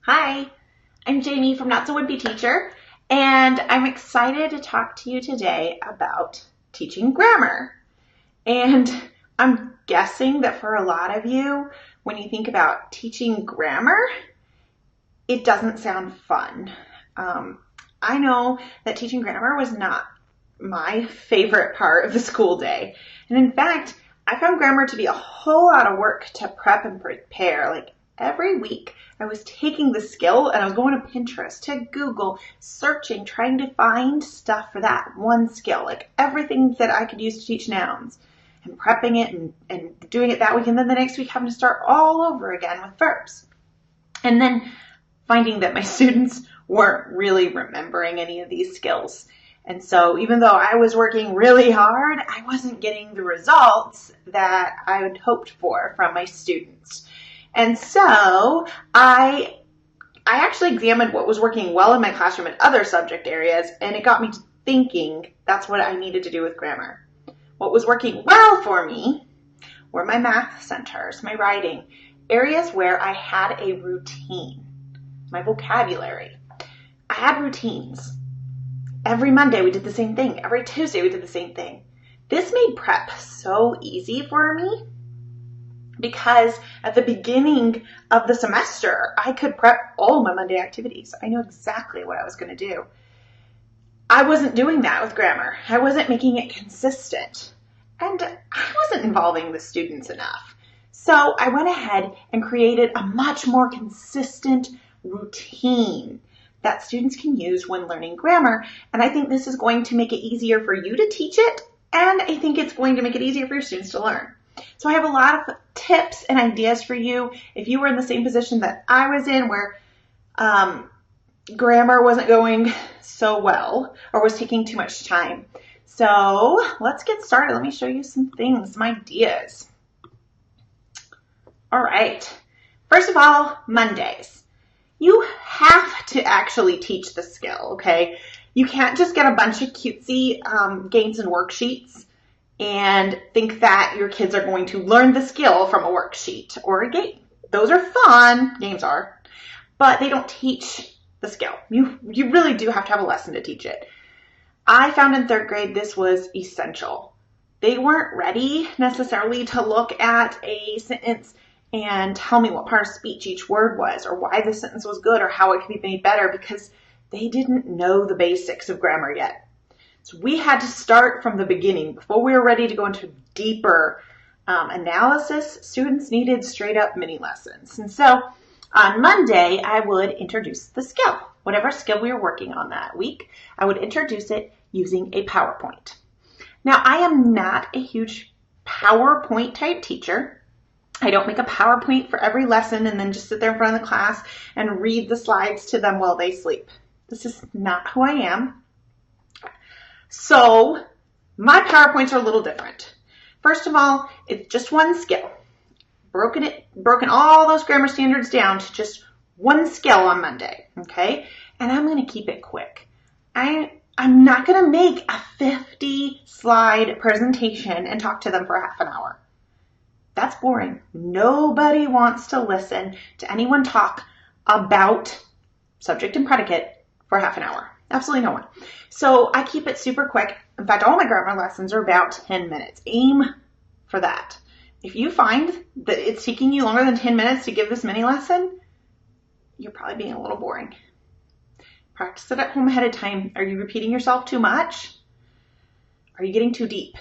Hi, I'm Jamie from Not So Wimpy Teacher, and I'm excited to talk to you today about teaching grammar. And I'm guessing that for a lot of you, when you think about teaching grammar, it doesn't sound fun. I know that teaching grammar was not my favorite part of the school day. And in fact, I found grammar to be a whole lot of work to prep and prepare. Like every week, I was taking the skill and I was going to Pinterest, to Google, searching, trying to find stuff for that one skill, like everything that I could use to teach nouns, and prepping it and doing it that week. And then the next week, having to start all over again with verbs. And then finding that my students weren't really remembering any of these skills. And so even though I was working really hard, I wasn't getting the results that I had hoped for from my students. And so I actually examined what was working well in my classroom in other subject areas, and it got me to thinking that's what I needed to do with grammar. What was working well for me were my math centers, my writing, areas where I had a routine, my vocabulary. I had routines. Every Monday we did the same thing. Every Tuesday we did the same thing. This made prep so easy for me because at the beginning of the semester, I could prep all my Monday activities. I knew exactly what I was going to do. I wasn't doing that with grammar. I wasn't making it consistent. And I wasn't involving the students enough. So I went ahead and created a much more consistent routine that students can use when learning grammar. And I think this is going to make it easier for you to teach it, and I think it's going to make it easier for your students to learn. So I have a lot of tips and ideas for you if you were in the same position that I was in, where grammar wasn't going so well or was taking too much time. So let's get started. Let me show you some things, some ideas. All right. First of all, Mondays. You have to actually teach the skill, okay? You can't just get a bunch of cutesy games and worksheets and think that your kids are going to learn the skill from a worksheet or a game. Those are fun, games are, but they don't teach the skill. You really do have to have a lesson to teach it. I found in third grade this was essential. They weren't ready necessarily to look at a sentence and tell me what part of speech each word was, or why the sentence was good, or how it could be made better, because they didn't know the basics of grammar yet. So we had to start from the beginning. Before we were ready to go into deeper analysis, students needed straight up mini lessons. And so on Monday, I would introduce the skill. Whatever skill we were working on that week, I would introduce it using a PowerPoint. Now, I am not a huge PowerPoint type teacher. I don't make a PowerPoint for every lesson and then just sit there in front of the class and read the slides to them while they sleep. This is not who I am. So my PowerPoints are a little different. First of all, it's just one skill. Broken all those grammar standards down to just one skill on Monday, okay? And I'm going to keep it quick. I'm not going to make a 50-slide presentation and talk to them for half an hour. That's boring. Nobody wants to listen to anyone talk about subject and predicate for half an hour. Absolutely no one. So I keep it super quick. In fact, all my grammar lessons are about 10 minutes. Aim for that. If you find that it's taking you longer than 10 minutes to give this mini lesson, you're probably being a little boring. Practice it at home ahead of time. Are you repeating yourself too much? Are you getting too deep?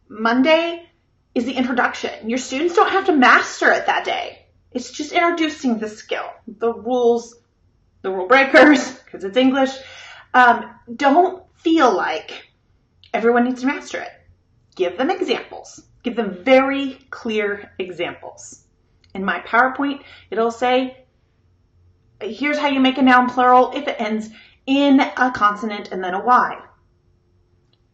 Monday is the introduction. Your students don't have to master it that day. It's just introducing the skill. The rules, the rule breakers, because it's English. Don't feel like everyone needs to master it. Give them examples. Give them very clear examples. In my PowerPoint, it'll say, here's how you make a noun plural if it ends in a consonant and then a Y.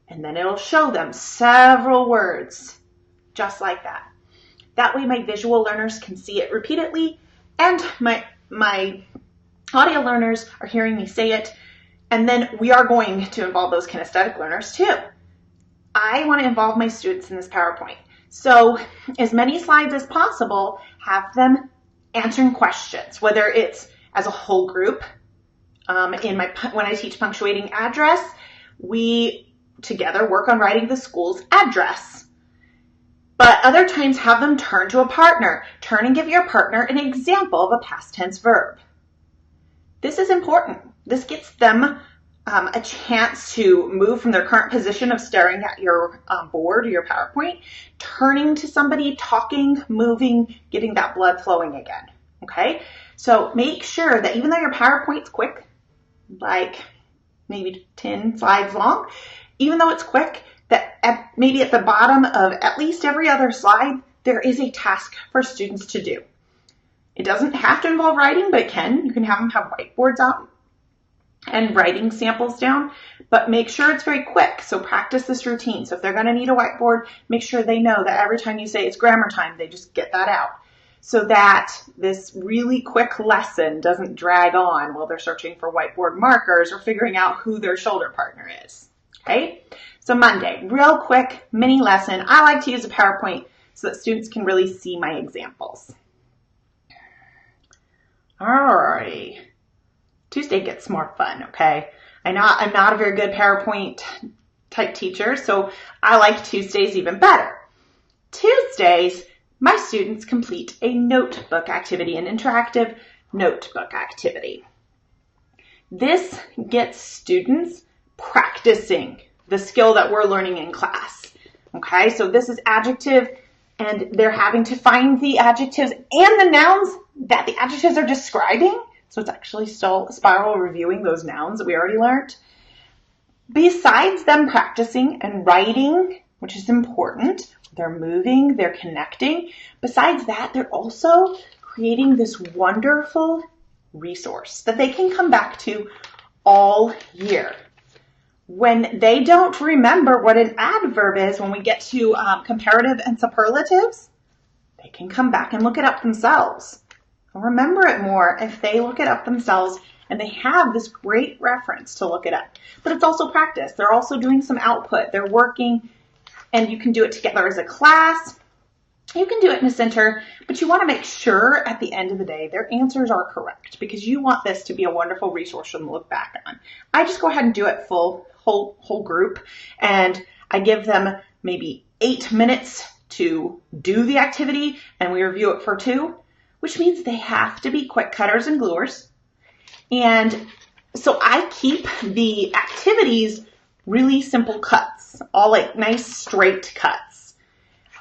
And then it'll show them several words just like that. That way my visual learners can see it repeatedly, and my audio learners are hearing me say it, and then we are going to involve those kinesthetic learners too. I want to involve my students in this PowerPoint. So as many slides as possible, have them answering questions, whether it's as a whole group. When I teach punctuating address, we together work on writing the school's address. But other times have them turn to a partner. Turn and give your partner an example of a past tense verb. This is important. This gets them a chance to move from their current position of staring at your board or your PowerPoint, turning to somebody, talking, moving, getting that blood flowing again. Okay? So make sure that even though your PowerPoint's quick, like maybe 10 slides long, even though it's quick, that maybe at the bottom of at least every other slide, there is a task for students to do. It doesn't have to involve writing, but it can. You can have them have whiteboards out and writing samples down, but make sure it's very quick. So practice this routine. So if they're going to need a whiteboard, make sure they know that every time you say it's grammar time, they just get that out, so that this really quick lesson doesn't drag on while they're searching for whiteboard markers or figuring out who their shoulder partner is. Okay? So Monday, real quick mini lesson. I like to use a PowerPoint so that students can really see my examples. All right. Tuesday gets more fun, okay? I'm not a very good PowerPoint type teacher, so I like Tuesdays even better. Tuesdays, my students complete a notebook activity, an interactive notebook activity. This gets students practicing the skill that we're learning in class. Okay, so this is adjective, and they're having to find the adjectives and the nouns that the adjectives are describing. So it's actually still spiral reviewing those nouns that we already learned. Besides them practicing and writing, which is important, they're moving, they're connecting. Besides that, they're also creating this wonderful resource that they can come back to all year. When they don't remember what an adverb is, when we get to comparative and superlatives, they can come back and look it up themselves. They'll remember it more if they look it up themselves and they have this great reference to look it up. But it's also practice. They're also doing some output. They're working, and you can do it together as a class. You can do it in a center, but you want to make sure at the end of the day their answers are correct, because you want this to be a wonderful resource for them to look back on. I just go ahead and do it whole group, and I give them maybe 8 minutes to do the activity, and we review it for 2, which means they have to be quick cutters and gluers. And so I keep the activities really simple cuts, all like nice straight cuts.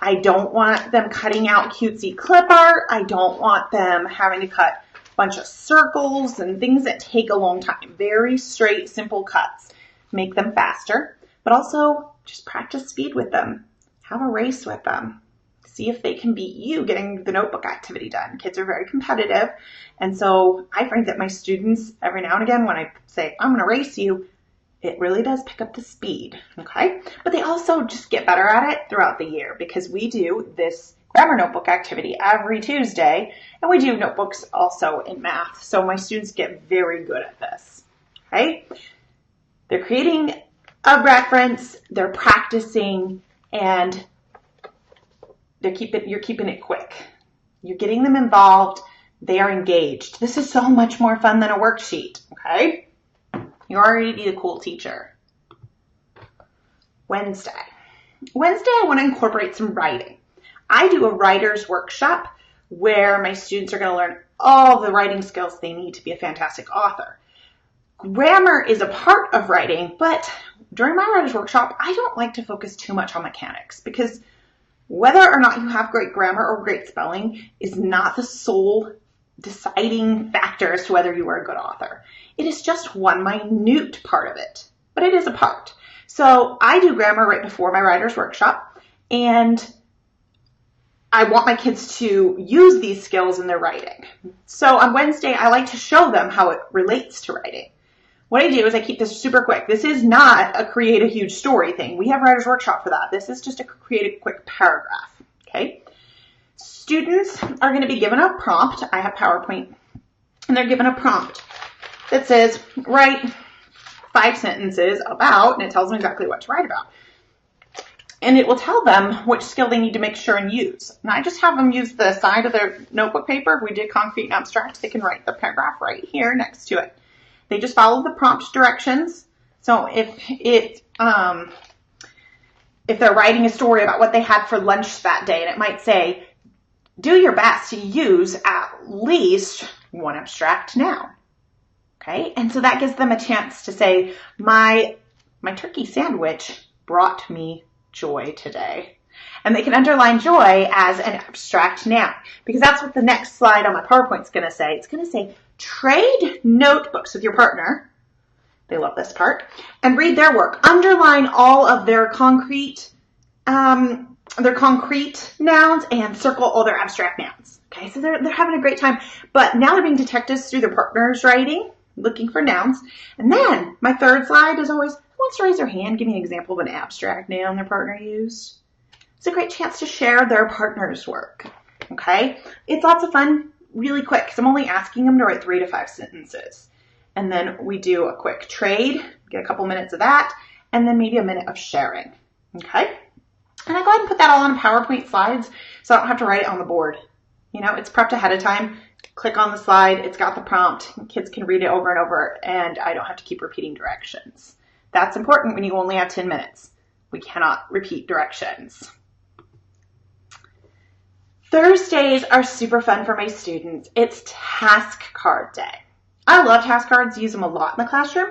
I don't want them cutting out cutesy clip art. I don't want them having to cut a bunch of circles and things that take a long time. Very straight, simple cuts. Make them faster, but also just practice speed with them. Have a race with them. See if they can beat you getting the notebook activity done. Kids are very competitive. And so I find that my students, every now and again, when I say, I'm going to race you, it really does pick up the speed, okay? But they also just get better at it throughout the year, because we do this grammar notebook activity every Tuesday, and we do notebooks also in math. So my students get very good at this, okay? They're creating a reference, they're practicing, and you're keeping it quick. You're getting them involved. They are engaged. This is so much more fun than a worksheet, okay? You're already a cool teacher. Wednesday, I want to incorporate some writing. I do a writer's workshop where my students are going to learn all the writing skills they need to be a fantastic author. Grammar is a part of writing, but during my writer's workshop, I don't like to focus too much on mechanics, because whether or not you have great grammar or great spelling is not the sole deciding factor as to whether you are a good author. It is just one minute part of it, but it is a part. So I do grammar right before my writer's workshop, and I want my kids to use these skills in their writing. So on Wednesday, I like to show them how it relates to writing. What I do is I keep this super quick. This is not a create a huge story thing. We have writer's workshop for that. This is just a create a quick paragraph, okay? Students are going to be given a prompt. I have PowerPoint, and they're given a prompt that says, write 5 sentences about, and it tells them exactly what to write about. and it will tell them which skill they need to make sure and use. And I just have them use the side of their notebook paper. If we did concrete and abstract, they can write the paragraph right here next to it. They just follow the prompt directions. So if they're writing a story about what they had for lunch that day, and it might say, do your best to use at least one abstract noun. Okay, and so that gives them a chance to say, my turkey sandwich brought me joy today. And they can underline joy as an abstract noun, because that's what the next slide on my PowerPoint is going to say. It's going to say, trade notebooks with your partner. They love this part. And read their work. Underline all of their concrete nouns and circle all their abstract nouns. Okay, so they're having a great time. But now they're being detectives through their partner's writing, looking for nouns. And then my third slide is always, who wants to raise their hand, give me an example of an abstract noun their partner used? It's a great chance to share their partner's work. Okay, it's lots of fun, really quick, because I'm only asking them to write 3 to 5 sentences. And then we do a quick trade, get a couple minutes of that, and then maybe a minute of sharing. Okay, and I go ahead and put that all on PowerPoint slides so I don't have to write it on the board. You know, it's prepped ahead of time. Click on the slide, it's got the prompt, kids can read it over and over, and I don't have to keep repeating directions. That's important when you only have 10 minutes. We cannot repeat directions. Thursdays are super fun for my students. It's task card day. I love task cards, use them a lot in the classroom.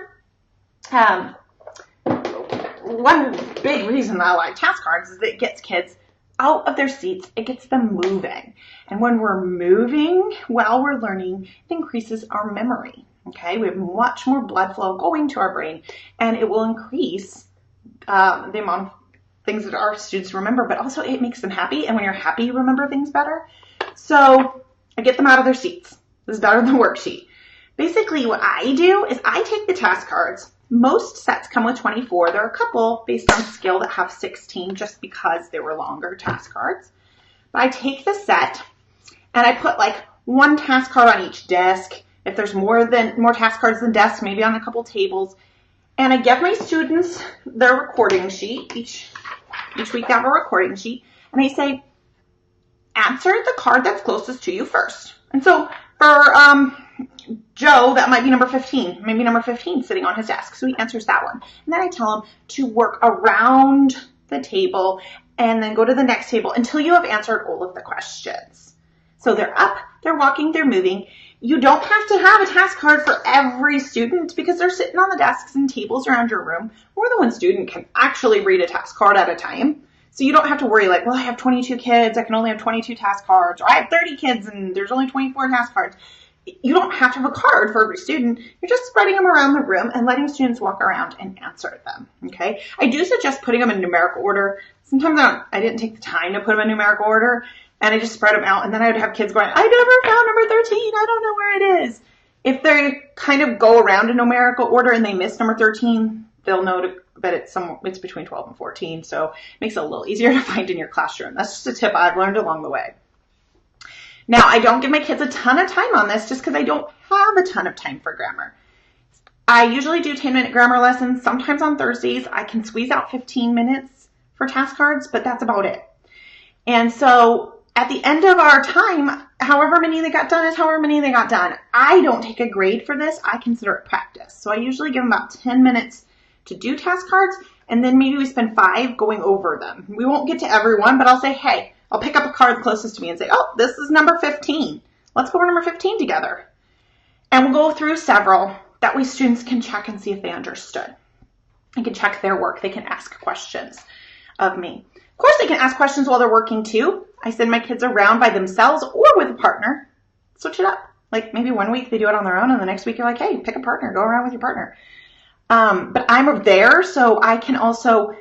One big reason I like task cards is that it gets kids out of their seats. It gets them moving. And when we're moving while we're learning, it increases our memory. Okay, we have much more blood flow going to our brain, and it will increase the amount of things that our students remember, but also it makes them happy. And when you're happy, you remember things better. So I get them out of their seats. This is better than the worksheet. Basically, what I do is I take the task cards. Most sets come with 24. There are a couple based on skill that have 16 just because they were longer task cards. But I take the set and I put like one task card on each desk. If there's more task cards than desks, maybe on a couple tables. And I give my students their recording sheet. Each week they have a recording sheet. And I say, answer the card that's closest to you first. And so for Joe, that might be number 15. Maybe number 15 sitting on his desk. So he answers that one. And then I tell him to work around the table and then go to the next table until you have answered all of the questions. So they're up, they're walking, they're moving. You don't have to have a task card for every student because they're sitting on the desks and tables around your room. More than one student can actually read a task card at a time. So you don't have to worry like, well, I have 22 kids, I can only have 22 task cards, or I have 30 kids and there's only 24 task cards. You don't have to have a card for every student. You're just spreading them around the room and letting students walk around and answer them, okay? I do suggest putting them in numerical order. Sometimes I didn't take the time to put them in numerical order, and I just spread them out, and then I would have kids going, I never found number 13, I don't know where it is. If they kind of go around in numerical order and they miss number 13, they'll know that it's between 12 and 14, so it makes it a little easier to find in your classroom. That's just a tip I've learned along the way. Now, I don't give my kids a ton of time on this just because I don't have a ton of time for grammar. I usually do 10-minute grammar lessons. Sometimes on Thursdays, I can squeeze out 15 minutes for task cards, but that's about it. And so at the end of our time, however many they got done is however many they got done. I don't take a grade for this. I consider it practice. So I usually give them about 10 minutes to do task cards, and then maybe we spend 5 going over them. We won't get to everyone, but I'll say, hey, I'll pick up a card closest to me and say, oh, this is number 15. Let's go over number 15 together. And we'll go through several. That way students can check and see if they understood. They can check their work. They can ask questions of me. Of course, they can ask questions while they're working too. I send my kids around by themselves or with a partner. Switch it up. Like maybe one week they do it on their own and the next week you're like, hey, pick a partner. Go around with your partner. But I'm there so I can also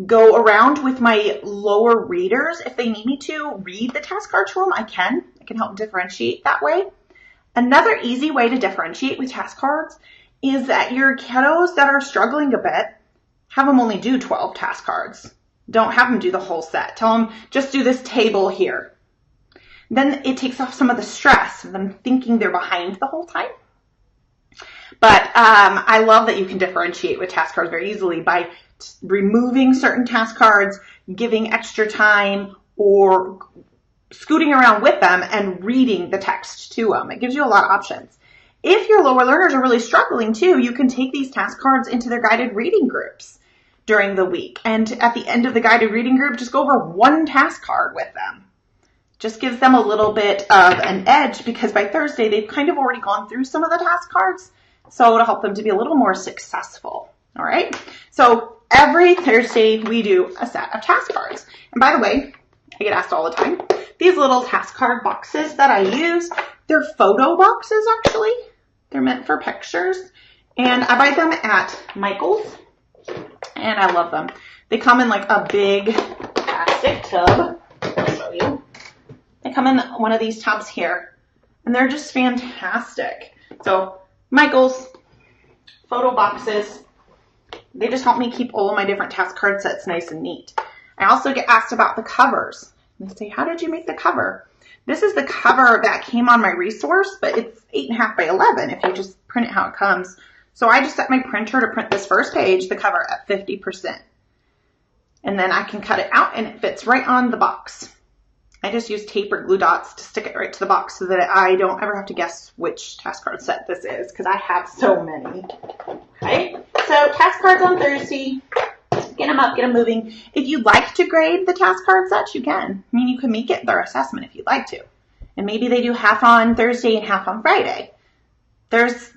go around with my lower readers. If they need me to read the task card to them, I can help differentiate that way. Another easy way to differentiate with task cards is that your kiddos that are struggling a bit, have them only do 12 task cards. Don't have them do the whole set. Tell them, just do this table here. Then it takes off some of the stress of them thinking they're behind the whole time. But I love that you can differentiate with task cards very easily by removing certain task cards, giving extra time, or scooting around with them and reading the text to them. It gives you a lot of options. If your lower learners are really struggling too, you can take these task cards into their guided reading groups during the week. And at the end of the guided reading group, just go over one task card with them. Just gives them a little bit of an edge because by Thursday, they've kind of already gone through some of the task cards. So it'll help them to be a little more successful. All right. So every Thursday, we do a set of task cards. And by the way, I get asked all the time, these little task card boxes that I use, they're photo boxes actually. They're meant for pictures. And I buy them at Michael's and I love them. They come in like a big plastic tub. I'll show you. They come in one of these tubs here and they're just fantastic. So Michael's photo boxes, they just help me keep all of my different task card sets nice and neat. I also get asked about the covers. They say, how did you make the cover? This is the cover that came on my resource, but it's 8.5 by 11 if you just print it how it comes. So I just set my printer to print this first page, the cover, at 50%. And then I can cut it out and it fits right on the box. I just use tape or glue dots to stick it right to the box so that I don't ever have to guess which task card set this is because I have so many. Okay, so task cards on Thursday. Get them up, get them moving. If you'd like to grade the task card sets, you can. I mean, you can make it their assessment if you'd like to. And maybe they do half on Thursday and half on Friday. There's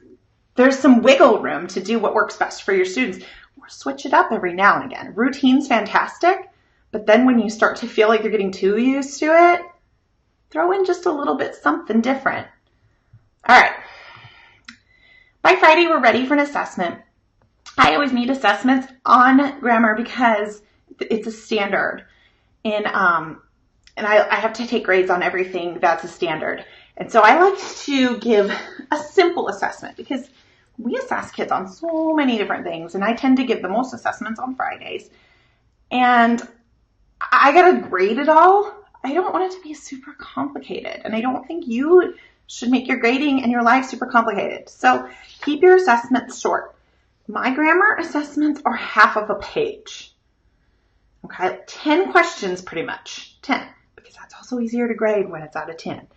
some wiggle room to do what works best for your students. Or switch it up every now and again. Routine's fantastic, but then when you start to feel like you're getting too used to it, throw in just a little bit something different. All right. By Friday, we're ready for an assessment. I always need assessments on grammar because it's a standard. And I have to take grades on everything that's a standard. And so I like to give a simple assessment because we assess kids on so many different things. And I tend to give the most assessments on Fridays. And I got to grade it all. I don't want it to be super complicated. And I don't think you should make your grading and your life super complicated. So keep your assessments short. My grammar assessments are half of a page. Okay, 10 questions pretty much. 10, because that's also easier to grade when it's out of 10.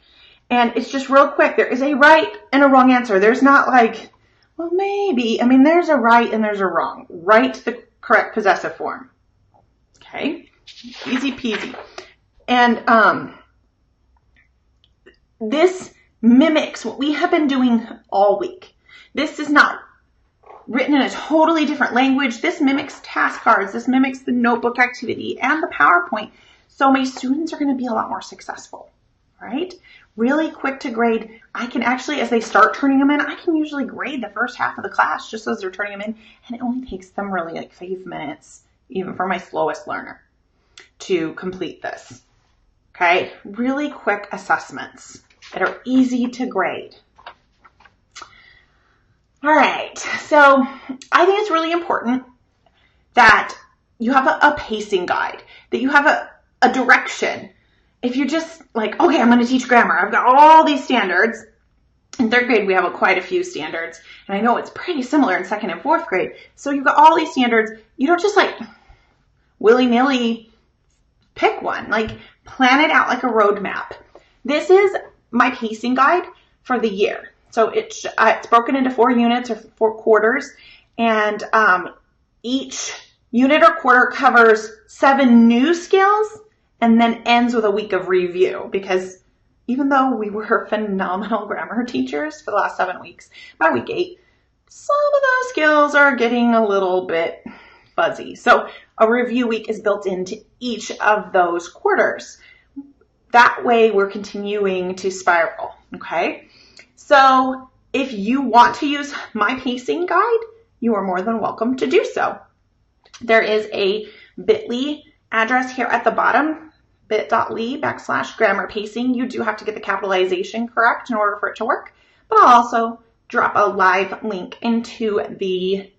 And it's just real quick. There is a right and a wrong answer. There's not like, well, maybe. I mean, there's a right and there's a wrong. Write the correct possessive form. Okay, easy peasy. And this mimics what we have been doing all week. This is not written in a totally different language. This mimics task cards. This mimics the notebook activity and the PowerPoint. So my students are going to be a lot more successful, right? Really quick to grade. I can actually, as they start turning them in, I can usually grade the first half of the class just as they're turning them in. And it only takes them really like 5 minutes, even for my slowest learner, to complete this. Okay? Really quick assessments that are easy to grade. All right, so I think it's really important that you have a pacing guide, that you have a direction. If you're just like, okay, I'm going to teach grammar. I've got all these standards. In 3rd grade, we have quite a few standards. And I know it's pretty similar in 2nd and 4th grade. So you've got all these standards. You don't just like willy-nilly pick one. Like plan it out like a roadmap. This is my pacing guide for the year. So it's broken into 4 units or 4 quarters, and each unit or quarter covers 7 new skills and then ends with a week of review because even though we were phenomenal grammar teachers for the last 7 weeks, by week 8, some of those skills are getting a little bit fuzzy. So a review week is built into each of those quarters. That way we're continuing to spiral, okay? So if you want to use my pacing guide, you are more than welcome to do so. There is a bit.ly address here at the bottom, bit.ly/grammar pacing. You do have to get the capitalization correct in order for it to work, but I'll also drop a live link into the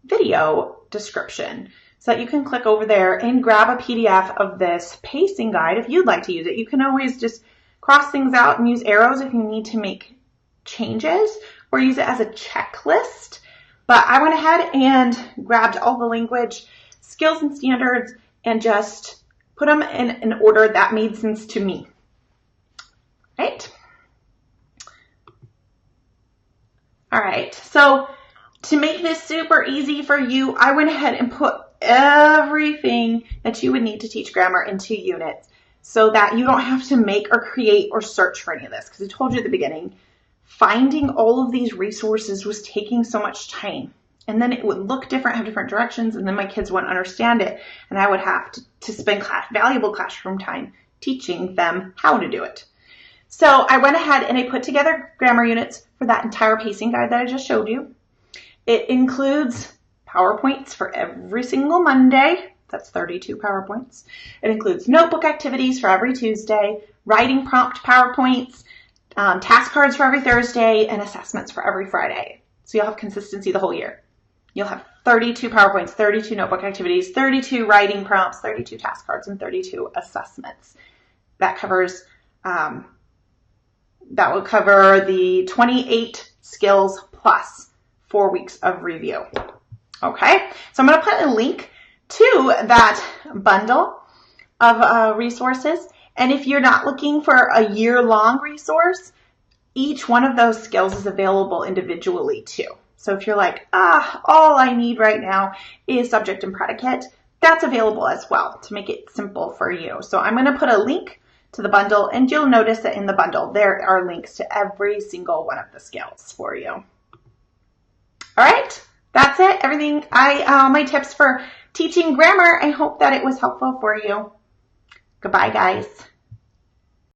video description so that you can click over there and grab a PDF of this pacing guide if you'd like to use it. You can always just cross things out and use arrows if you need to make changes or use it as a checklist. But I went ahead and grabbed all the language, skills, and standards and just put them in an order that made sense to me. Right? All right, so to make this super easy for you, I went ahead and put everything that you would need to teach grammar into units so that you don't have to make or create or search for any of this. Because I told you at the beginning, finding all of these resources was taking so much time. And then it would look different, have different directions, and then my kids wouldn't understand it. And I would have to spend valuable classroom time teaching them how to do it. So I went ahead and I put together grammar units for that entire pacing guide that I just showed you. It includes PowerPoints for every single Monday. That's 32 PowerPoints. It includes notebook activities for every Tuesday, writing prompt PowerPoints, task cards for every Thursday, and assessments for every Friday. So you'll have consistency the whole year. You'll have 32 PowerPoints, 32 notebook activities, 32 writing prompts, 32 task cards, and 32 assessments. That covers, that will cover the 28 skills plus 4 weeks of review. Okay, so I'm going to put a link to that bundle of resources. And if you're not looking for a year-long resource, each one of those skills is available individually too. So if you're like, all I need right now is subject and predicate, that's available as well to make it simple for you. So I'm going to put a link to the bundle, and you'll notice that in the bundle, there are links to every single one of the skills for you. All right, that's it. Everything my tips for teaching grammar. I hope that it was helpful for you. Goodbye, guys.